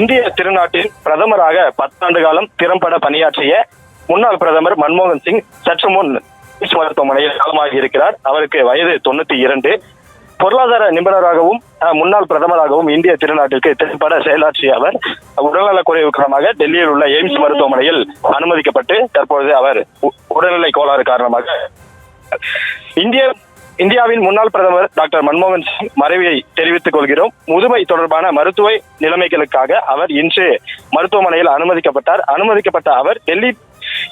இந்திய திருநாட்டின் பிரதமராக 10 ஆண்டு காலம் திறம்பட பணியாற்றிய முன்னாள் பிரதமர் மன்மோகன் சிங் சற்று முன் மருத்துவமனையில் காலமாகி இருக்கிறார். அவருக்கு வயது 92. பொருளாதார நிபுணராகவும் முன்னாள் பிரதமராகவும் இந்திய திருநாட்டிற்கு திறம்பட செயலாற்றிய அவர் உடல்நலக் குறைவு காரணமாக டெல்லியில் உள்ள எய்ம்ஸ் மருத்துவமனையில் அனுமதிக்கப்பட்டு தற்பொழுது அவர் உடல்நிலை கோளாறு காரணமாக இந்தியாவின் முன்னாள் பிரதமர் டாக்டர் மன்மோகன் சிங் மறைவை தெரிவித்துக் கொள்கிறோம். முதுமை தொடர்பான மருத்துவ நிலைமைகளுக்காக அவர் இன்று மருத்துவமனையில் அனுமதிக்கப்பட்டார். அனுமதிக்கப்பட்ட அவர்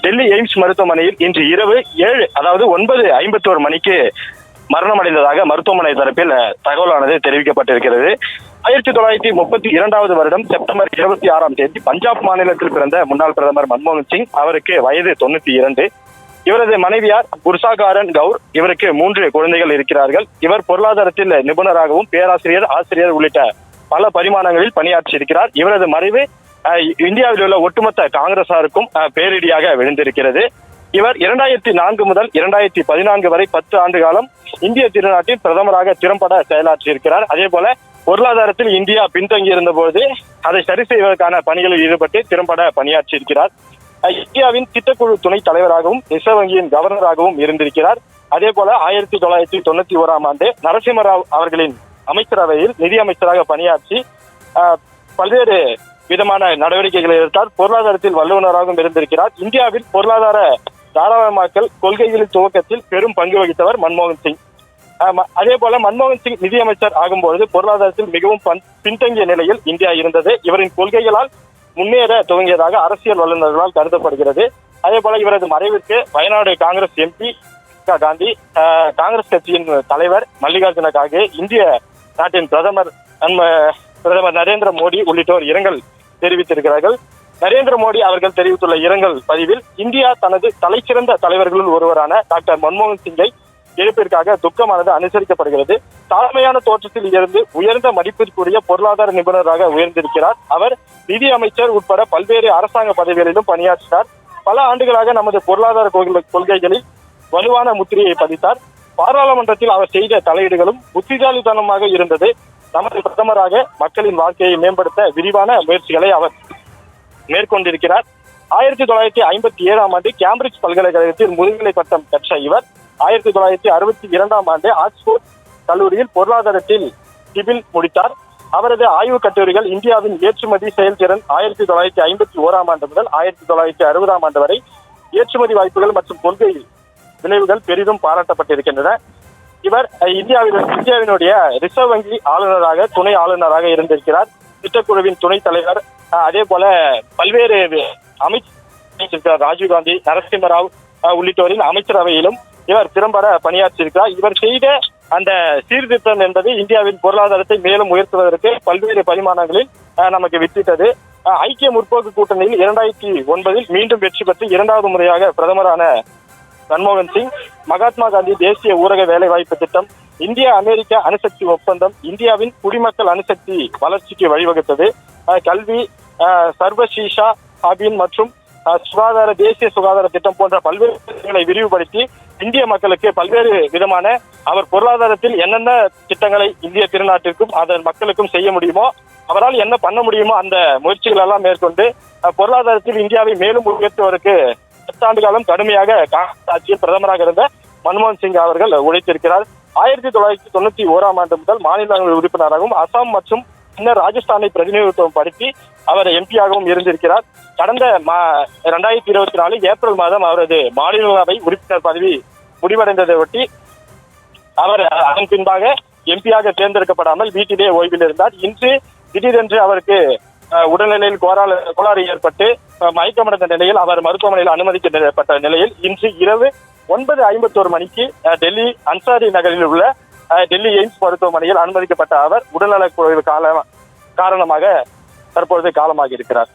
டெல்லி எய்ம்ஸ் மருத்துவமனையில் இன்று இரவு 9:51 மணிக்கு மரணம் அடைந்ததாக மருத்துவமனை தரப்பில் தகவலானது தெரிவிக்கப்பட்டிருக்கிறது. 1932 வருடம் செப்டம்பர் 26ஆம் தேதி பஞ்சாப் மாநிலத்தில் பிறந்த முன்னாள் பிரதமர் மன்மோகன் சிங் அவருக்கு வயது 92. இவரது மனைவியார் புர்சாகாரன் கவுர். இவருக்கு 3 குழந்தைகள் இருக்கிறார்கள். இவர் பொருளாதாரத்தில் நிபுணராகவும் பேராசிரியர், ஆசிரியர் உள்ளிட்ட பல பரிமாணங்களில் பணியாற்றியிருக்கிறார். இவரது மறைவு இந்தியாவில் உள்ள ஒட்டுமொத்த காங்கிரசாருக்கும் பேரிடியாக விழுந்திருக்கிறது. இவர் 2004 முதல் 2014 வரை 10 ஆண்டு காலம் இந்திய திருநாட்டின் பிரதமராக திறம்பட செயலாற்றியிருக்கிறார். அதே போல பொருளாதாரத்தில் இந்தியா பின்தங்கி இருந்த போது அதை சரி செய்வதற்கான பணிகளில் ஈடுபட்டு திறம்பட பணியாற்றியிருக்கிறார். இந்தியாவின் திட்டக்குழு துணைத் தலைவராகவும் ரிசர்வ் வங்கியின் கவர்னராகவும் இருந்திருக்கிறார். அதே போல 1991ஆம் ஆண்டு நரசிம்மராவ் அவர்களின் அமைச்சரவையில் நிதி அமைச்சராக பணியாற்றி பல்வேறு விதமான நடவடிக்கைகளை எடுத்தார். பொருளாதாரத்தில் வல்லுநராகவும் இருந்திருக்கிறார். இந்தியாவில் பொருளாதார தாராளமயமாக்கல் கொள்கைகளின் துவக்கத்தில் பெரும் பங்கு வகித்தவர் மன்மோகன் சிங். அதே போல மன்மோகன் சிங் நிதியமைச்சர் ஆகும்போது பொருளாதாரத்தில் மிகவும் பின்தங்கிய நிலையில் இந்தியா இருந்தது. இவரின் கொள்கைகளால் முன்னேற துவங்கியதாக அரசியல் வல்லுநர்களால் கருதப்படுகிறது. அதே போல இவரது மறைவிற்கு வயநாடு காங்கிரஸ் எம்பி காந்தி, காங்கிரஸ் கட்சியின் தலைவர் மல்லிகார்ஜுன கார்கே, இந்திய நாட்டின் பிரதமர் நரேந்திர மோடி உள்ளிட்டோர் இரங்கல் தெரிவித்திருக்கிறார்கள். நரேந்திர மோடி அவர்கள் தெரிவித்துள்ள இரங்கல் பதிவில் இந்தியா தனது தலைசிறந்த தலைவர்களுள் ஒருவரான டாக்டர் மன்மோகன் சிங்கை இழப்பிற்காக துக்கமானது அனுசரிக்கப்படுகிறது. தாழ்மையான தோற்றத்தில் இருந்து உயர்ந்த மதிப்பிற்குரிய பொருளாதார நிபுணராக உயர்ந்திருக்கிறார். அவர் நிதி அமைச்சர் உட்பட பல்வேறு அரசாங்க பதவிகளிலும் பணியாற்றினார். பல ஆண்டுகளாக நமது பொருளாதார கொள்கைகளில் வலுவான முத்திரையை பதித்தார். பாராளுமன்றத்தில் அவர் செய்த தலையீடுகளும் புத்திசாலித்தனமாக இருந்தது. நமது பிரதமராக மக்களின் வாழ்க்கையை மேம்படுத்த விரிவான முயற்சிகளை அவர் மேற்கொண்டிருக்கிறார். 1957ஆம் ஆண்டு கேம்பிரிட்ஜ் பல்கலைக்கழகத்தில் முதுகலை பட்டம் பெற்ற இவர் 1962ஆம் ஆண்டு ஆக்ஸ்போர்ட் கல்லூரியில் பொருளாதாரத்தில் சிவில் முடித்தார். அவரது ஆய்வுக் கட்டுரைகள் இந்தியாவின் ஏற்றுமதி செயல்திறன் 1951ஆம் ஆண்டு முதல் 1960ஆம் ஆண்டு வரை ஏற்றுமதி வாய்ப்புகள் மற்றும் கொள்கை விளைவுகள் பெரிதும் பாராட்டப்பட்டிருக்கின்றன. இவர் இந்தியாவினுடைய ரிசர்வ் வங்கி ஆளுநராக, துணை ஆளுநராக இருந்திருக்கிறார். திட்டக்குழுவின் துணைத் தலைவர். அதே போல பல்வேறு அமைச்சர் ராஜீவ்காந்தி, நரசிம்மராவ் உள்ளிட்டோரின் அமைச்சரவையிலும் இவர் திறம்பட பணியாற்றியிருக்கிறார். இவர் செய்த அந்த சீர்திருத்தம் என்பது இந்தியாவின் பொருளாதாரத்தை மேலும் உயர்த்துவதற்கு பல்வேறு பரிமாணங்களில் நமக்கு வித்திட்டது. ஐக்கிய முற்போக்கு கூட்டணியில் 2009 மீண்டும் வெற்றி பெற்று 2வது முறையாக பிரதமரான மன்மோகன் சிங் மகாத்மா காந்தி தேசிய ஊரக வேலைவாய்ப்பு திட்டம், இந்திய அமெரிக்க அணுசக்தி ஒப்பந்தம் இந்தியாவின் குடிமக்கள் அணுசக்தி வளர்ச்சிக்கு வழிவகுத்தது. கல்வி, சர்வசீஷா அபின் மற்றும் தேசிய சுகாதார திட்டம் போன்ற பல்வேறு திட்டங்களை விரிவுபடுத்தி இந்திய மக்களுக்கு பல்வேறு விதமான அவர் பொருளாதாரத்தில் என்னென்ன திட்டங்களை இந்திய திருநாட்டிற்கும் அதன் மக்களுக்கும் செய்ய முடியுமோ, அவரால் என்ன பண்ண முடியுமோ அந்த முயற்சிகள் எல்லாம் மேற்கொண்டு பொருளாதாரத்தில் இந்தியாவை மேலும் உயர்த்துவதற்கு 10 ஆண்டு காலம் கடுமையாக காங்கிரஸ் ஆட்சியில் பிரதமராக இருந்த மன்மோகன் சிங் அவர்கள் உழைத்திருக்கிறார். 1991ஆம் ஆண்டு முதல் மாநிலங்களவை உறுப்பினராகவும் அசாம் மற்றும் பின்னர் ராஜஸ்தானை பிரதிநிதித்துவம் படுத்தி அவர் எம்பியாகவும் இருந்திருக்கிறார். கடந்த 2024 ஏப்ரல் மாதம் அவரது மாநிலங்களவை உறுப்பினர் பதவி முடிவடைந்ததை ஒட்டி அவர் அதன் பின்பாக எம்பியாக தேர்ந்தெடுக்கப்படாமல் வீட்டிலே ஓய்வில் இருந்தார். இன்று திடீரென்று அவருக்கு உடல்நிலையில் கோளாறு ஏற்பட்டு மயக்கமடைந்த நிலையில் அவர் மருத்துவமனையில் அனுமதிக்கப்பட்ட நிலையில் இன்று இரவு 9:51 மணிக்கு டெல்லி அன்சாரி நகரில் உள்ள டெல்லி எய்ம்ஸ் மருத்துவமனையில் அனுமதிக்கப்பட்ட அவர் உடல்நலக் குறைவு காரணமாக தற்பொழுது காலமாகி இருக்கிறார்.